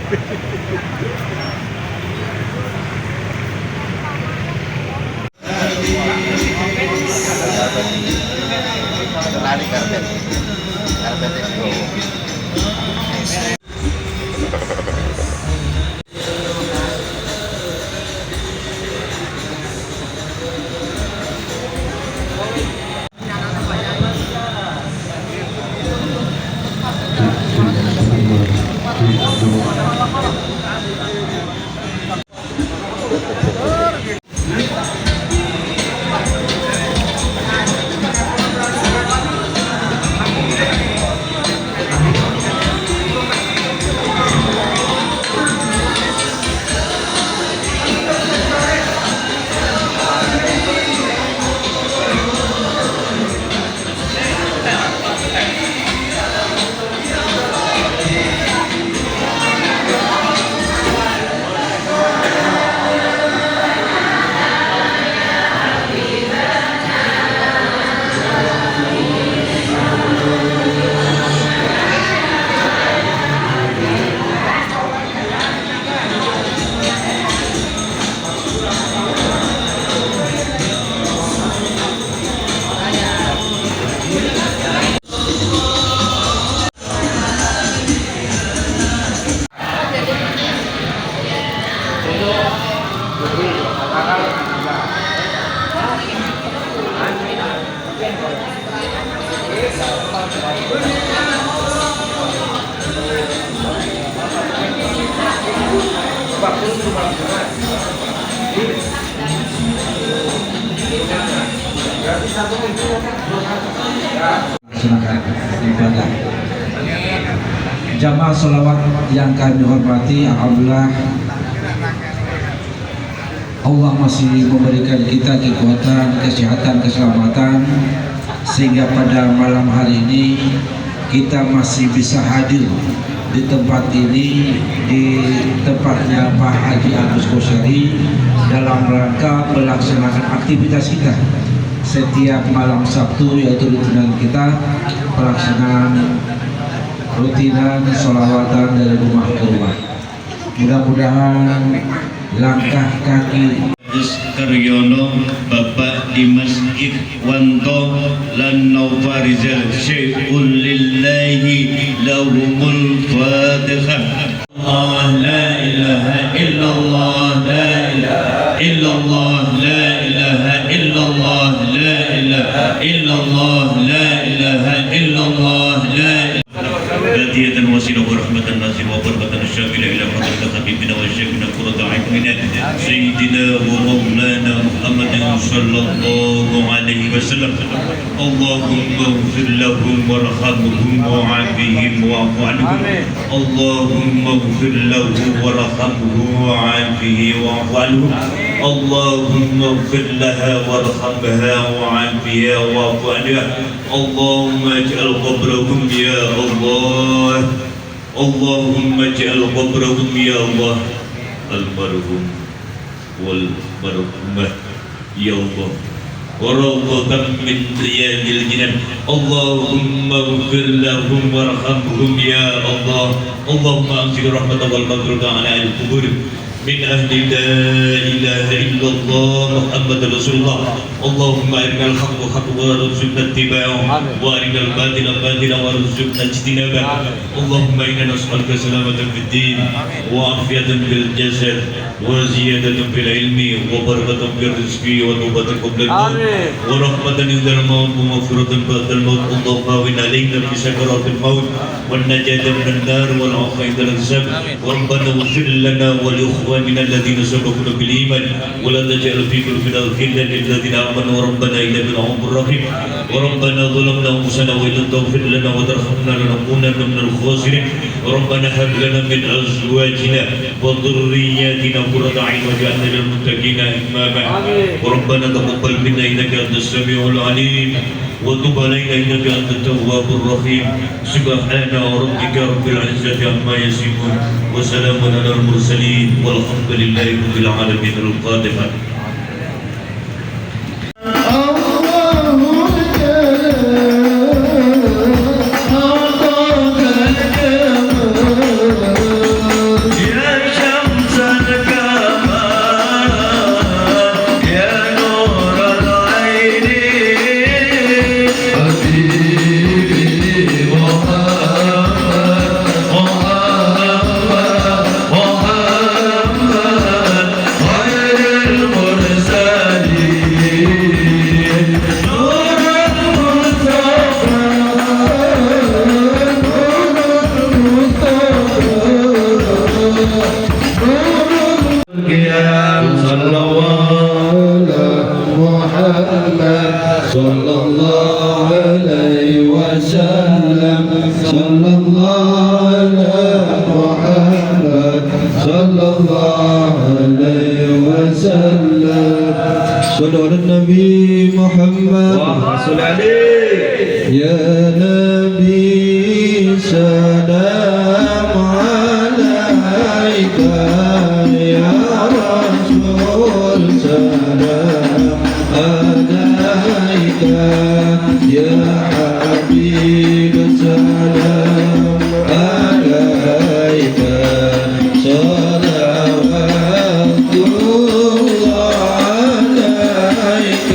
Lari karpet itu. Silakan ibadah. Jamaah sholawat yang kami hormati, alhamdulillah Allah masih memberikan kita kekuatan, kesehatan, keselamatan sehingga pada malam hari ini kita masih bisa hadir di tempat ini, di tempatnya Pak Haji Agus Kosyari dalam rangka melaksanakan aktivitas kita setiap malam Sabtu, yaitu rutinan kita pelaksanaan rutinan sholawatan dari rumah ke rumah. Mudah-mudahan langkah kaki Karyono, Bapak Dimas Ikhwanto lan Naufarizal Syekhul Lillahi lahumul Fatihah. Allah la ilaha illallah, la ilaha illallah, la ilaha illallah, la ilaha illallah, la ilaha illallah, la Badiyatan wasilah wa rahmatan nasir wa barakatan syamila ila hadratil habibina wa syekhina qurrata a'yunina sayyidina wa maulana Muhammadin sallallahu alaihi wasallam. Allahumma ighfir lahum warhamhum wa'afihim wa'fu anhum. Allahumma ighfir lahum warhamhum wa'afihim wa'fu anhum. Allahumma ighfir laha warhamha wa'afiha wa'fu anha. Allahumma ij'al qabrahum ya Allah. Allahumma ij'al qabrahum ya Allah al-marhum wal marhumah ya Allah warawdatan min riyadil jinan. Allahumma ighfir lahum warhamhum ya Allah. Allahumma anzil rahmatan wal maghfirata ala al-qubur min ahli la ilaha illallah Muhammad Rasulullah. Allahumma arinal haqqa haqqan warzuqna ittiba'ahu wa arinal batila batilan warzuqna ijtinabah. Allahumma inna nas'aluka salamatan fid din wa afiyatan fil jasad wa ziyadatan fil ilmi wa barakatan fil rizqi wa tawbatan qabla al-maut wa rahmatan indal maut wa maghfiratan ba'da al-maut. Allahumma win alayna bi sakaratil maut wan najata minan nar wal 'afwa indal hisab. Rabbana ighfir lana wa li من الذين سبقونا بالإيمان ولا تجعل في قلوبنا غلا للذين آمنوا ربنا إنك رؤوف رحيم. وربنا ظلمنا أنفسنا وإن لم تغفر لنا وترحمنا لنكونن من الخاسرين. ربنا هب لنا من أزواجنا وذرياتنا قرة أعين واجعلنا للمتقين إماما. وربنا تقبل منا إنك أنت السميع العليم وتب علينا إنك أنت التواب الرحيم. سبحان ربك رب العزة عما يصفون وسلام على المرسلين والحمد لله رب العالمين. الفاتحة. القيام صلى الله محمد صلى الله عليه وسلم صلى الله على محمد صلى الله عليه وسلم صلى على النبي محمد صل عليه يا نبي سلام عليك يا رسول سلام عليك يا حبيب سلام عليك صلوات الله عليك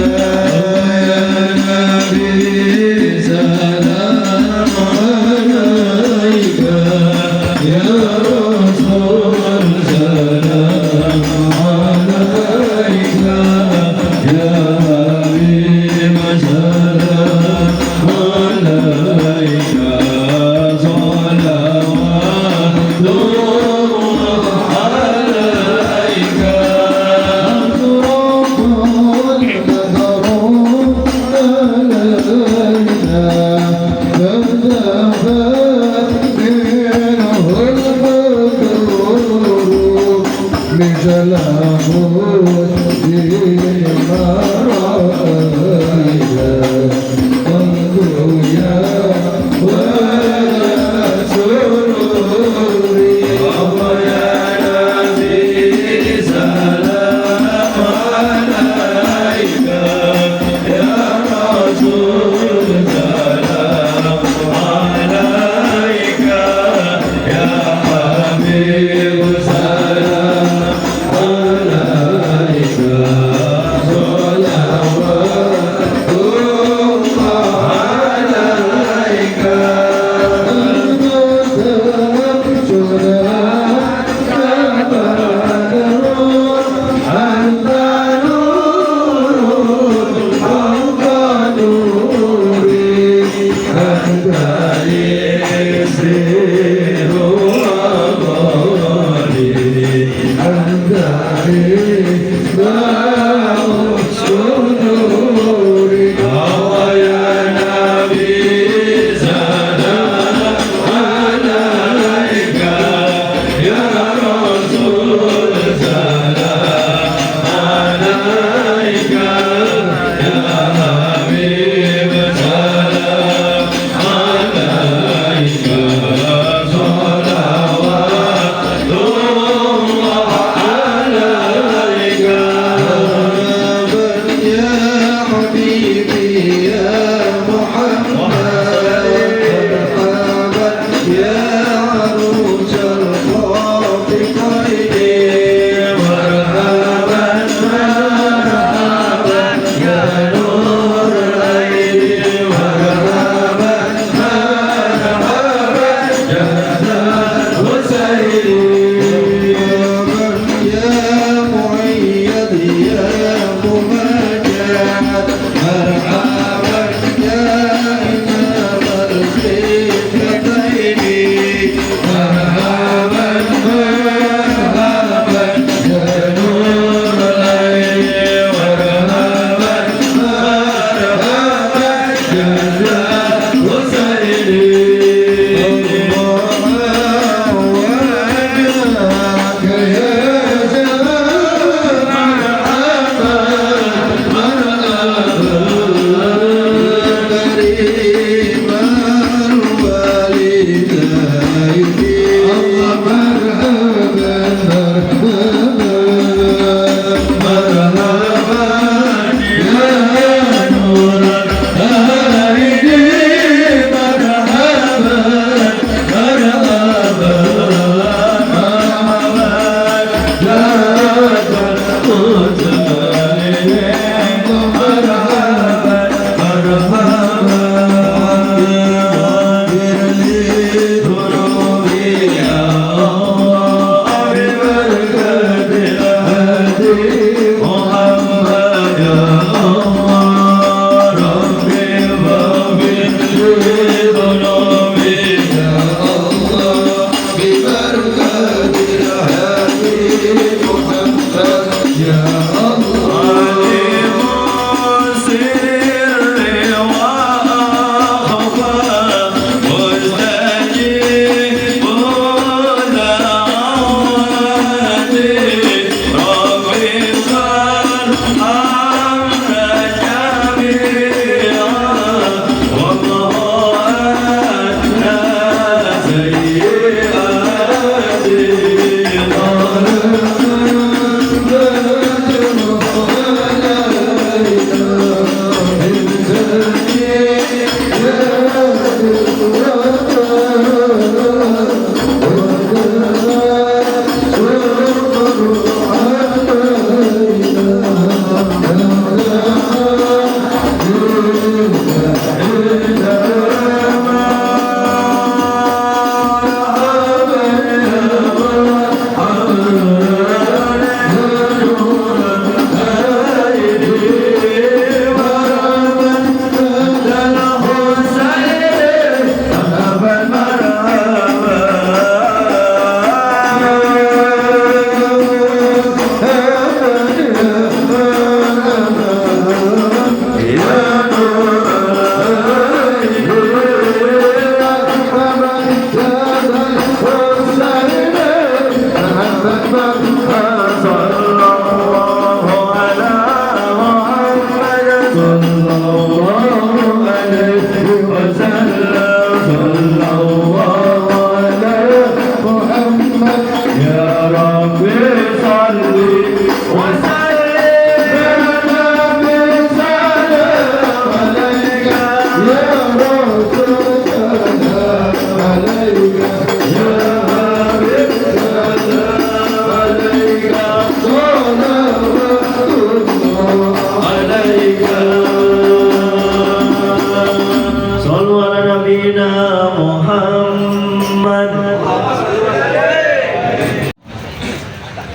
يا نبي سلام عليك يا رسول سلام عليك يا حبيب سلام عليك صلوات الله عليك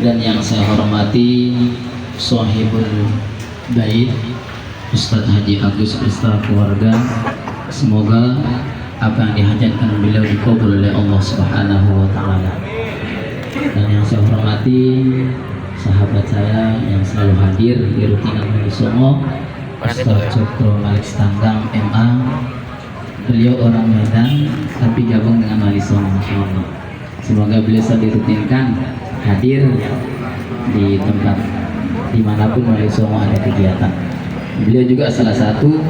dan yang saya hormati Sohibul Bait Ustadz Haji Agus beserta keluarga. Semoga apa yang dihajatkan beliau dikabul oleh Allah Subhanahu wa Ta'ala. Dan yang saya hormati sahabat saya yang selalu hadir di rutinan Wali Songo, Ustadz Cokro Malik Stanggang MA. Beliau orang Medan tapi gabung dengan Wali Songo, insyaallah. Semoga beliau selalu dirutinkan hadir di tempat dimanapun Wali Songo ada kegiatan. Beliau juga salah satu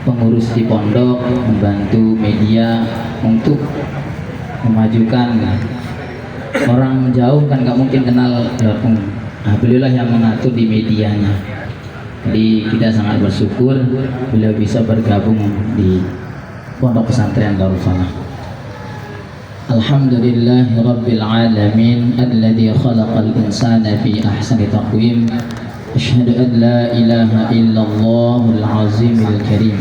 pengurus di pondok, membantu media untuk memajukan. Orang jauh kan nggak mungkin kenal Darpung. Nah, beliaulah yang mengatur di medianya. Jadi kita sangat bersyukur beliau bisa bergabung di Pondok Pesantren Darul Falah. Alhamdulillahi Rabbil Alamin alladzi khalaqal insana fi ahsani taqwim. Asyhadu an la ilaha illallahul azimil karim.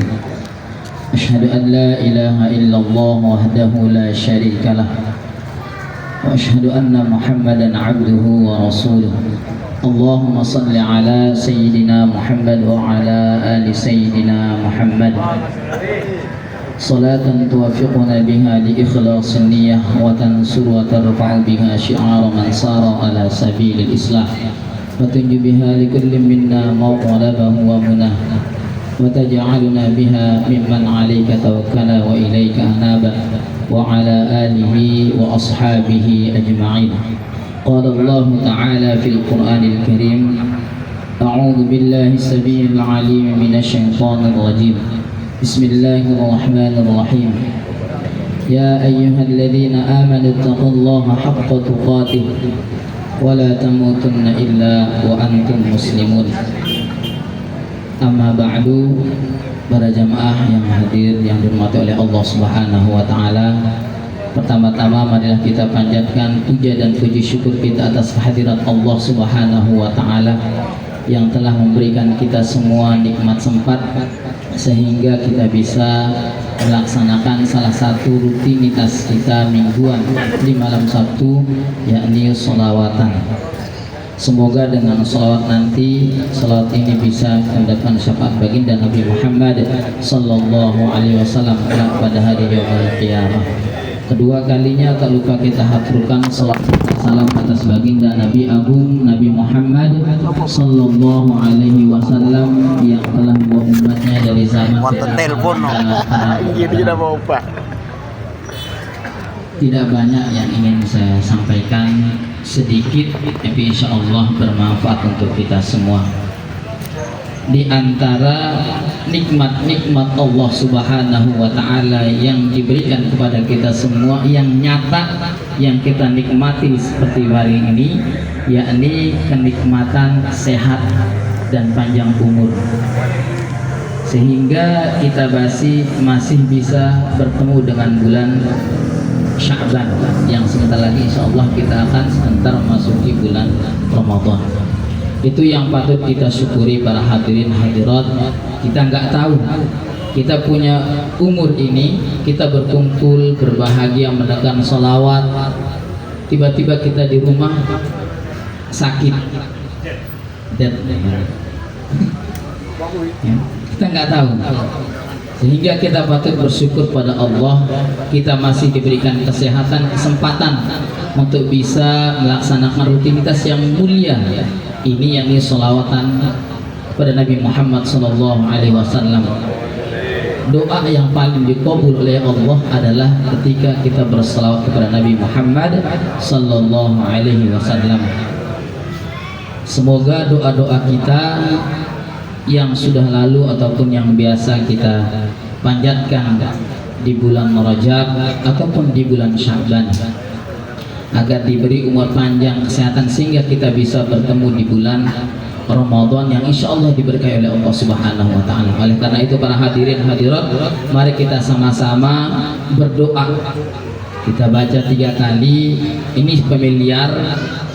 Asyhadu an la ilaha illallah wahdahu la syarika lah. Wa asyhadu anna Muhammadan abduhu wa rasuluh. Allahumma salli ala Sayyidina Muhammad wa ala ali Sayyidina Muhammad. Salatan tuwafiquna biha li ikhlasin niyyah wa tansur wa tarfa'u biha syi'ara man sara ala sabilil islah wa tunju biha li kulli minna mawqalabahu wa munah wa taj'aluna biha mimman 'alaika tawakkala wa ilaika anaba wa ala alihi wa ashabihi ajma'in. Qala Allah ta'ala fil Qur'anil Karim, a'udzu billahi as-sami'il 'alim minasy syaithanir rajim. Bismillahirrahmanirrahim. Ya ayyuhalladzina amanu taqullaha haqqa tuqatih wa la tamutunna illa wa antum muslimun. Amma ba'du, para jamaah yang hadir yang dirahmati oleh Allah Subhanahu wa taala. Pertama-tama marilah kita panjatkan puja dan puji syukur kita atas kehadirat Allah Subhanahu wa taala yang telah memberikan kita semua nikmat sempat sehingga kita bisa melaksanakan salah satu rutinitas kita mingguan di malam Sabtu, yakni sholawatan. Semoga dengan sholawat nanti, sholawat ini bisa mendapatkan syafaat baginda Nabi Muhammad sallallahu alaihi wasallam pada hari yaumul qiyamah. Kedua kalinya tak lupa kita haturkan salam atas baginda Nabi Agung Nabi Muhammad sallallahu alaihi wasallam yang telah membawa umatnya dari zaman tidak banyak yang ingin saya sampaikan, sedikit tapi insya Allah bermanfaat untuk kita semua. Di antara nikmat-nikmat Allah Subhanahu wa ta'ala yang diberikan kepada kita semua yang nyata, yang kita nikmati seperti hari ini, yakni kenikmatan sehat dan panjang umur, sehingga kita masih bisa bertemu dengan bulan Sya'ban yang sebentar lagi insya Allah kita akan sebentar memasuki bulan Ramadan. Itu yang patut kita syukuri para hadirin hadirat. Kita nggak tahu kita punya umur ini, kita berkumpul berbahagia mendengarkan sholawat, tiba-tiba kita di rumah sakit, dead. Ya, kita nggak tahu, sehingga kita patut bersyukur pada Allah kita masih diberikan kesehatan, kesempatan untuk bisa melaksanakan rutinitas yang mulia ini, yakni sholawatan pada Nabi Muhammad sallallahu alaihi wasallam. Doa yang paling dikabul oleh Allah adalah ketika kita berselawat kepada Nabi Muhammad sallallahu alaihi wasallam. Semoga doa-doa kita yang sudah lalu ataupun yang biasa kita panjatkan di bulan Rajab ataupun di bulan Sya'ban agar diberi umur panjang, kesehatan, sehingga kita bisa bertemu di bulan Ramadan yang insya Allah diberkahi oleh Allah Subhanahu wa ta'ala. Oleh karena itu para hadirin hadirat, mari kita sama-sama berdoa. Kita baca 3 kali. Ini familiar,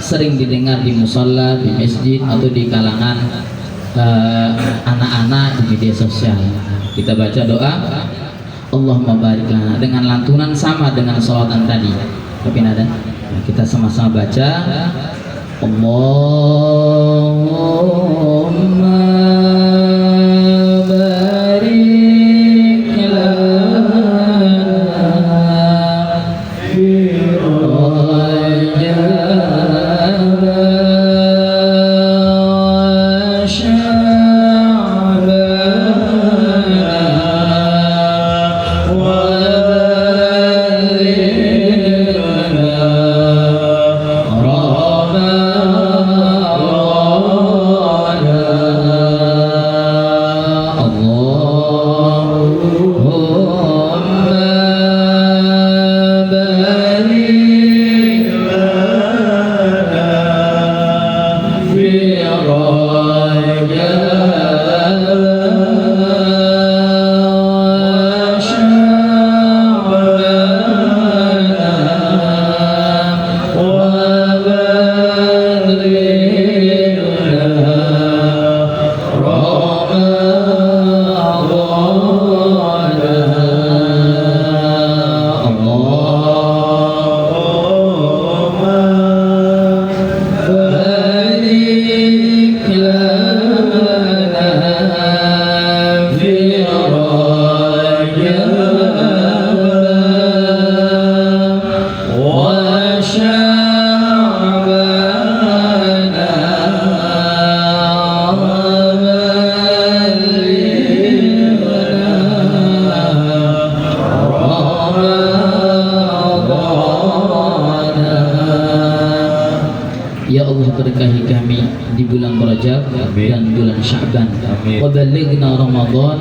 sering didengar di musola, di masjid atau di kalangan anak-anak di media sosial. Kita baca doa Allahumma barik lana dengan lantunan sama dengan sholawatan tadi, tapi nada. Kita sama-sama baca. Allahumma barik lana fi Rajab wa Sya'ban wa Ya Allah, berkahi kami di bulan Rajab dan bulan Sya'ban. Wa balighna Ramadan,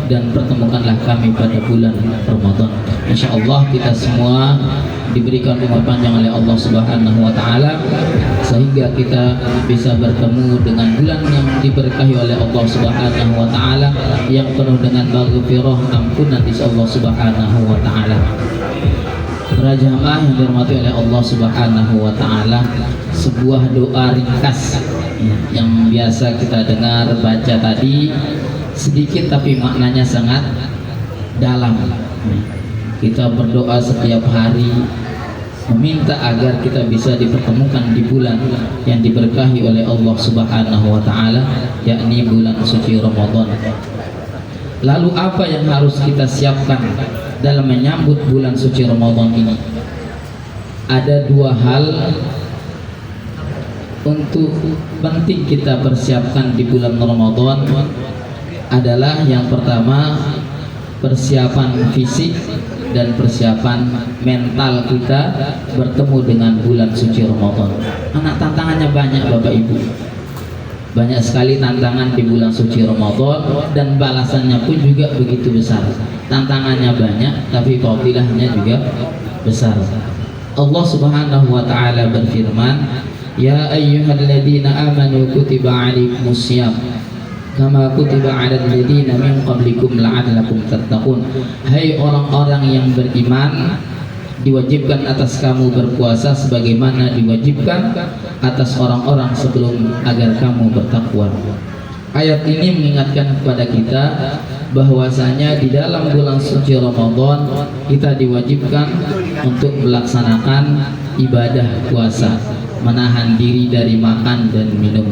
dan pertemukanlah kami pada bulan Ramadan. Insyaallah kita semua diberikan umur panjang oleh Allah Subhanahu wa taala sehingga kita bisa bertemu dengan bulan yang diberkahi oleh Allah Subhanahu wa taala, yang penuh dengan maghfirah, ampunan di Allah Subhanahu wa taala. Para jamaah yang dirahmati oleh Allah Subhanahu wa taala, sebuah doa ringkas yang biasa kita dengar baca tadi, sedikit tapi maknanya sangat dalam. Kita berdoa setiap hari meminta agar kita bisa dipertemukan di bulan yang diberkahi oleh Allah Subhanahu wa taala, yakni bulan suci Ramadan. Lalu apa yang harus kita siapkan dalam menyambut bulan suci Ramadan ini? Ada dua hal untuk penting kita persiapkan di bulan Ramadan. Adalah yang pertama, persiapan fisik dan persiapan mental kita bertemu dengan bulan suci Ramadan. Anak tantangannya banyak Bapak Ibu, banyak sekali tantangan di bulan suci Ramadan, dan balasannya pun juga begitu besar. Tantangannya banyak tapi fadilahnya juga besar. Allah Subhanahu wa taala berfirman, ya ayyuhalladzina amanu kutiba alaikumusiyam kama kutiba 'alal ladzina min qablikum la'allakum tattaqun. Hai orang-orang yang beriman, diwajibkan atas kamu berpuasa sebagaimana diwajibkan atas orang-orang sebelum agar kamu bertakwa. Ayat ini mengingatkan kepada kita bahwasanya di dalam bulan suci Ramadan kita diwajibkan untuk melaksanakan ibadah puasa, menahan diri dari makan dan minum.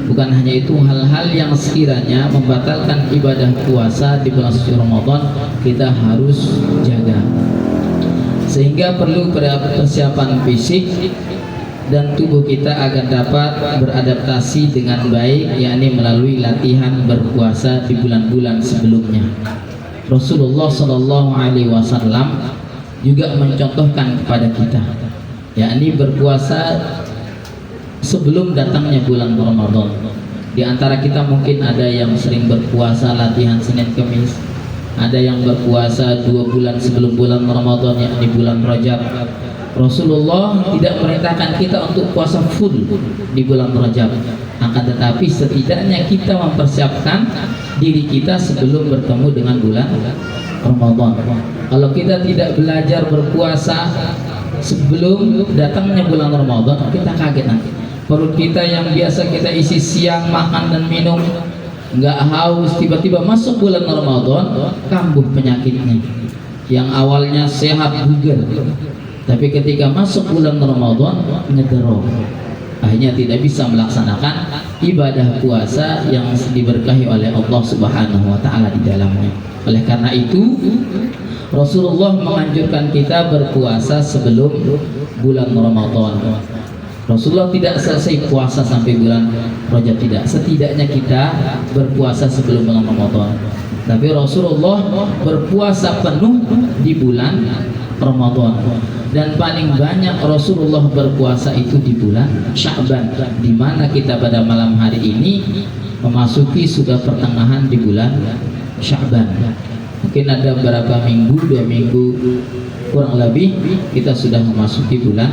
Bukan hanya itu, hal-hal yang sekiranya membatalkan ibadah puasa di bulan suci Ramadan kita harus jaga. Sehingga perlu persiapan fisik dan tubuh kita agar dapat beradaptasi dengan baik, yakni melalui latihan berpuasa di bulan-bulan sebelumnya. Rasulullah Shallallahu Alaihi Wasallam juga mencontohkan kepada kita, yakni berpuasa sebelum datangnya bulan Ramadan. Di antara kita mungkin ada yang sering berpuasa latihan Senin Kamis, ada yang berpuasa 2 bulan sebelum bulan Ramadan, yakni bulan Rajab. Rasulullah tidak merintahkan kita untuk puasa full di bulan Rajab, akan tetapi setidaknya kita mempersiapkan diri kita sebelum bertemu dengan bulan Ramadan. Kalau kita tidak belajar berpuasa sebelum datangnya bulan Ramadan, kita kaget nanti. Perut kita yang biasa kita isi siang makan dan minum, nggak haus, tiba-tiba masuk bulan Ramadan kambuh penyakitnya. Yang awalnya sehat bugar, tapi ketika masuk bulan Ramadan ngedero. akhirnya tidak bisa melaksanakan ibadah puasa yang diberkahi oleh Allah Subhanahu wa taala di dalamnya. Oleh karena itu Rasulullah menganjurkan kita berpuasa sebelum bulan Ramadan. Rasulullah tidak selesai puasa sampai bulan Rajab, tidak. Setidaknya kita berpuasa sebelum bulan Ramadan. Tapi Rasulullah berpuasa penuh di bulan Ramadan. Dan paling banyak Rasulullah berpuasa itu di bulan Sya'ban, di mana kita pada malam hari ini memasuki sudah pertengahan di bulan Sya'ban. Mungkin ada beberapa minggu, 2 minggu kurang lebih kita sudah memasuki bulan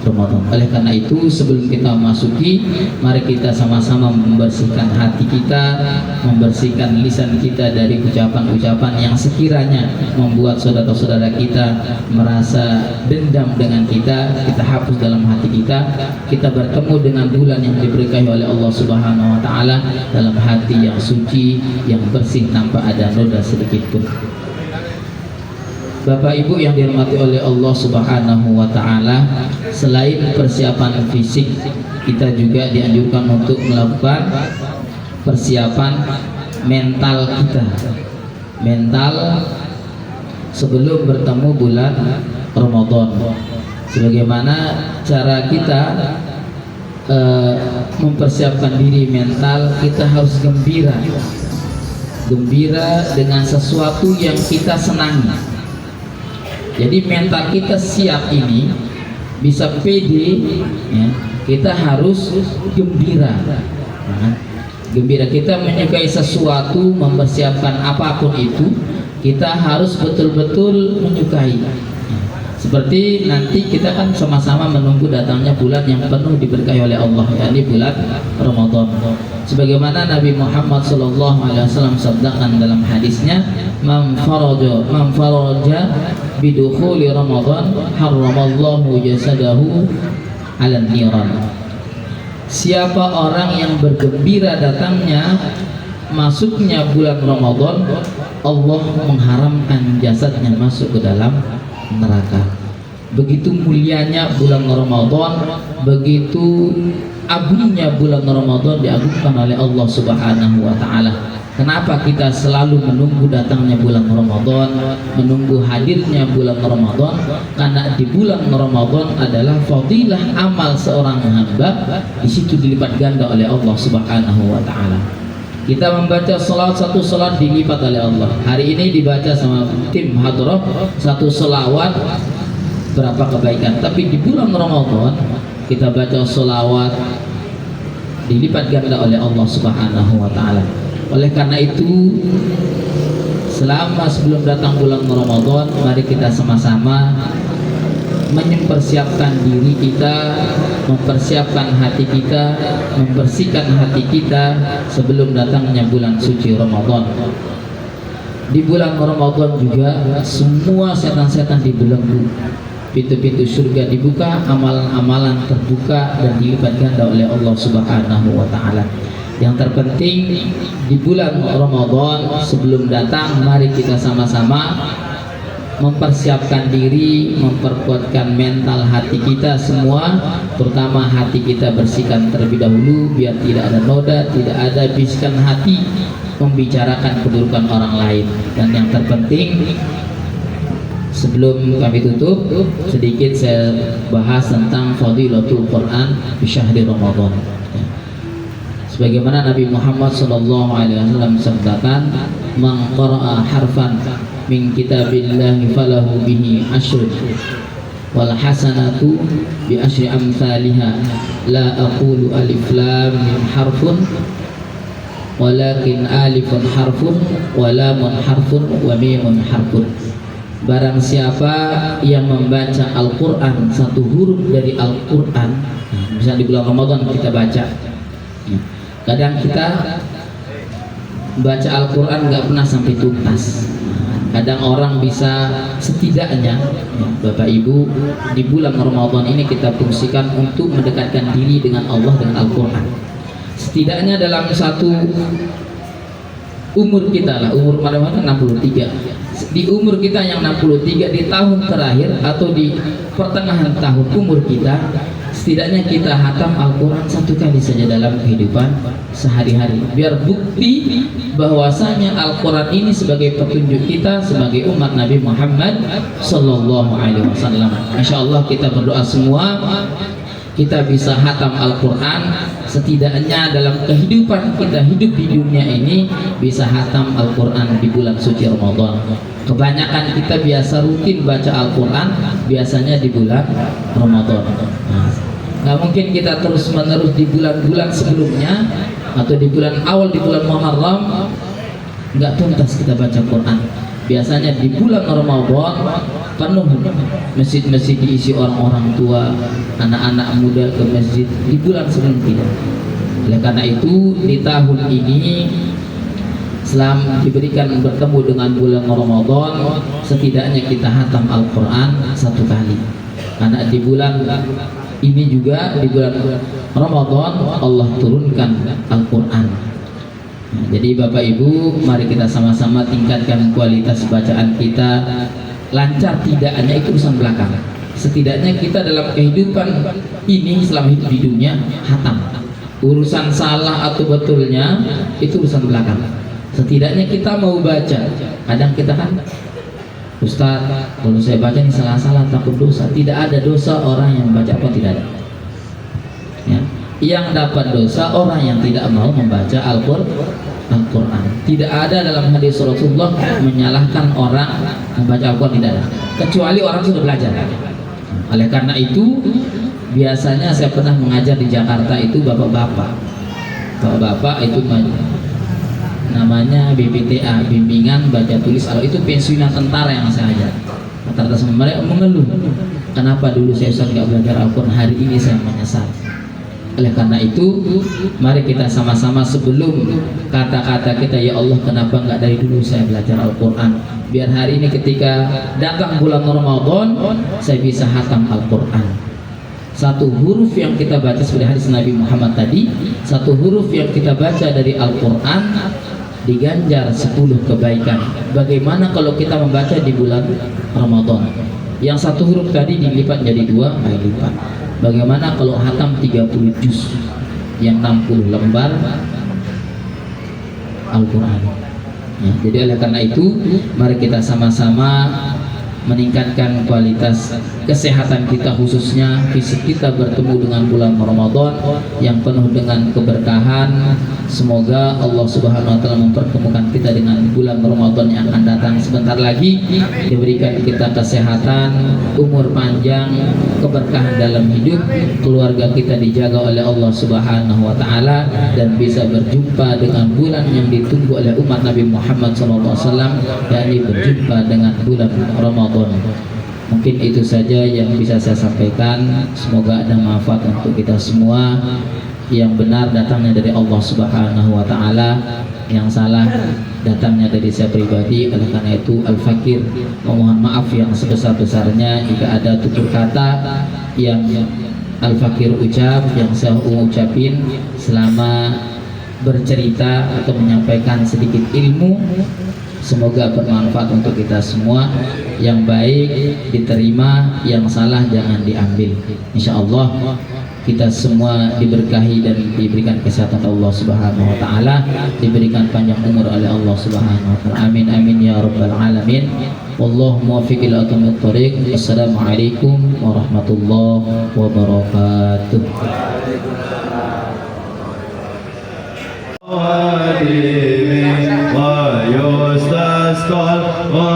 Ramadan. Oleh karena itu sebelum kita memasuki, mari kita sama-sama membersihkan hati kita, membersihkan lisan kita dari ucapan-ucapan yang sekiranya membuat saudara-saudara kita merasa dendam dengan kita hapus dalam hati kita. Kita bertemu dengan bulan yang diberkahi oleh Allah Subhanahu wa taala dalam hati yang suci, yang bersih tanpa ada noda sedikit pun. Bapak Ibu yang dirahmati oleh Allah Subhanahu wa taala, selain persiapan fisik, kita juga dianjurkan untuk melakukan persiapan mental kita. Mental sebelum bertemu bulan Ramadan. Sebagaimana cara kita mempersiapkan diri mental, kita harus gembira. Gembira dengan sesuatu yang kita senangi. Jadi mental kita siap ini bisa pede, ya, kita harus gembira. Nah, gembira kita menyukai sesuatu, mempersiapkan apapun itu, kita harus betul-betul menyukai. Seperti nanti kita kan sama-sama menunggu datangnya bulan yang penuh diberkahi oleh Allah, yakni bulan Ramadan. Sebagaimana Nabi Muhammad SAW sabdakan dalam hadisnya, man faraja bidukhuli Ramadan harramallahu jasadahu 'alan niran. Siapa orang yang bergembira datangnya masuknya bulan Ramadan, Allah mengharamkan jasadnya masuk ke dalam neraka. Begitu mulianya bulan Ramadan, begitu agungnya bulan Ramadan diagungkan oleh Allah Subhanahu wa taala. Kenapa kita selalu menunggu datangnya bulan Ramadan, menunggu hadirnya bulan Ramadan? Karena di bulan Ramadan adalah fadilah amal seorang hamba, di situ dilipat ganda oleh Allah Subhanahu wa taala. Kita membaca salat, satu salat dilipat oleh Allah. Hari ini dibaca sama tim hadrah satu selawat berapa kebaikan. Tapi di bulan Ramadan kita baca selawat dilipat ganda oleh Allah Subhanahu wa taala. Oleh karena itu selama sebelum datang bulan Ramadan, mari kita sama-sama mempersiapkan diri kita, mempersiapkan hati kita, membersihkan hati kita sebelum datangnya bulan suci Ramadan. Di bulan Ramadan juga semua setan-setan dibelenggu, pintu-pintu surga dibuka, amalan-amalan terbuka dan dilipat ganda oleh Allah Subhanahu wa taala. Yang terpenting di bulan Ramadan sebelum datang, mari kita sama-sama mempersiapkan diri, memperkuatkan mental hati kita semua, terutama hati kita bersihkan terlebih dahulu biar tidak ada noda, tidak ada bisikan hati membicarakan keburukan orang lain. Dan yang terpenting, sebelum kami tutup, sedikit saya bahas tentang fadilatul Quran di syahri Ramadan. Sebagaimana Nabi Muhammad SAW sabdakan, man qara'a harfan min kitabillahi falahu bihi ashrun wal hasanatu bi asyri amsalha la aqulu alif lam mim harfun walakin alifun harfun wa lamun harfun wa mimun harfun. Barang siapa yang membaca Al-Quran, satu huruf dari Al-Quran, bisa di bulan Ramadan kita baca. Kadang kita baca Al-Quran nggak pernah sampai tuntas. Kadang orang bisa setidaknya, Bapak Ibu, di bulan Ramadan ini kita fungsikan untuk mendekatkan diri dengan Allah dengan Al-Quran. Setidaknya dalam satu umur kita lah, umur mana-mana 63. Di umur kita yang 63, di tahun terakhir atau di pertengahan tahun umur kita, setidaknya kita hatam Al-Quran 1 kali saja dalam kehidupan sehari-hari, biar bukti bahwasanya Al-Quran ini sebagai petunjuk kita sebagai umat Nabi Muhammad Sallallahu Alaihi Wasallam. Insya Allah kita berdoa semua kita bisa hatam Al-Quran, setidaknya dalam kehidupan kita hidup di dunia ini bisa hatam Al-Quran di bulan suci Ramadan. Kebanyakan kita biasa rutin baca Al-Quran biasanya di bulan Ramadan. Nggak mungkin kita terus menerus di bulan-bulan sebelumnya atau di bulan awal di bulan Muharram nggak tuntas kita baca Quran. Biasanya di bulan Ramadan penuh masjid-masjid diisi orang-orang tua, anak-anak muda ke masjid di bulan sebelum kita. Oleh karena itu di tahun ini selama diberikan bertemu dengan bulan Ramadan, setidaknya kita hatam Al-Quran 1 kali. Karena di bulan ini juga di bulan Ramadan Allah turunkan Al-Quran. Jadi Bapak Ibu, mari kita sama-sama tingkatkan kualitas bacaan kita. Lancar tidaknya itu urusan belakang. Setidaknya kita dalam kehidupan ini selama hidup di dunia hatam. Urusan salah atau betulnya itu urusan belakang. Setidaknya kita mau baca. Kadang kita kan, Ustaz, kalau saya baca ini salah-salah takut dosa. Tidak ada dosa orang yang baca apa tidak ada. Ya. Yang dapat dosa orang yang tidak mau membaca Al-Quran. Tidak ada dalam hadis Rasulullah menyalahkan orang membaca Al-Quran, tidak ada, kecuali orang sudah belajar. Oleh karena itu biasanya saya pernah mengajar di Jakarta itu bapak-bapak itu namanya BPTA, bimbingan baca tulis. Kalau itu pensiunan tentara yang saya ajar, rata-rata sama mereka mengeluh, kenapa dulu saya nggak belajar Al-Quran, hari ini saya menyesal. Oleh karena itu mari kita sama-sama sebelum kata-kata kita, ya Allah kenapa nggak dari dulu saya belajar Al-Quran, biar hari ini ketika datang bulan Ramadan saya bisa hatam Al-Quran. Satu huruf yang kita baca seperti hadis Nabi Muhammad tadi, satu huruf yang kita baca dari Al-Quran diganjar 10 kebaikan. Bagaimana kalau kita membaca di bulan Ramadan, yang satu huruf tadi dilipat jadi 2 kali lipat. Bagaimana kalau hatam 30 juz, yang 60 lembar Al-Quran. Ya, jadi oleh karena itu mari kita sama-sama meningkatkan kualitas kesehatan kita, khususnya fisik kita bertemu dengan bulan Ramadan yang penuh dengan keberkahan. Semoga Allah Subhanahu wa taala mempertemukan kita dengan bulan Ramadan yang akan datang sebentar lagi, diberikan kita kesehatan, umur panjang, keberkahan dalam hidup, keluarga kita dijaga oleh Allah Subhanahu wa taala dan bisa berjumpa dengan bulan yang ditunggu oleh umat Nabi Muhammad SAW, yakni berjumpa dengan bulan Ramadan. Mungkin itu saja yang bisa saya sampaikan. Semoga ada manfaat untuk kita semua. Yang benar datangnya dari Allah Subhanahu wa taala, yang salah datangnya dari saya pribadi. Oleh karena itu Al-Fakir memohon maaf yang sebesar-besarnya jika ada tutur kata yang Al-Fakir ucap, yang saya ucapin selama bercerita atau menyampaikan sedikit ilmu. Semoga bermanfaat untuk kita semua. Yang baik diterima, yang salah jangan diambil. Insya Allah kita semua diberkahi dan diberikan kesehatan Allah Subhanahu wa taala, diberikan panjang umur oleh Allah Subhanahu wa taala. Amin amin ya rabbal alamin. Wallahu muwaffiq ila aqwamit thoriq. Assalamualaikum warahmatullahi wabarakatuh. wa yustasqal wa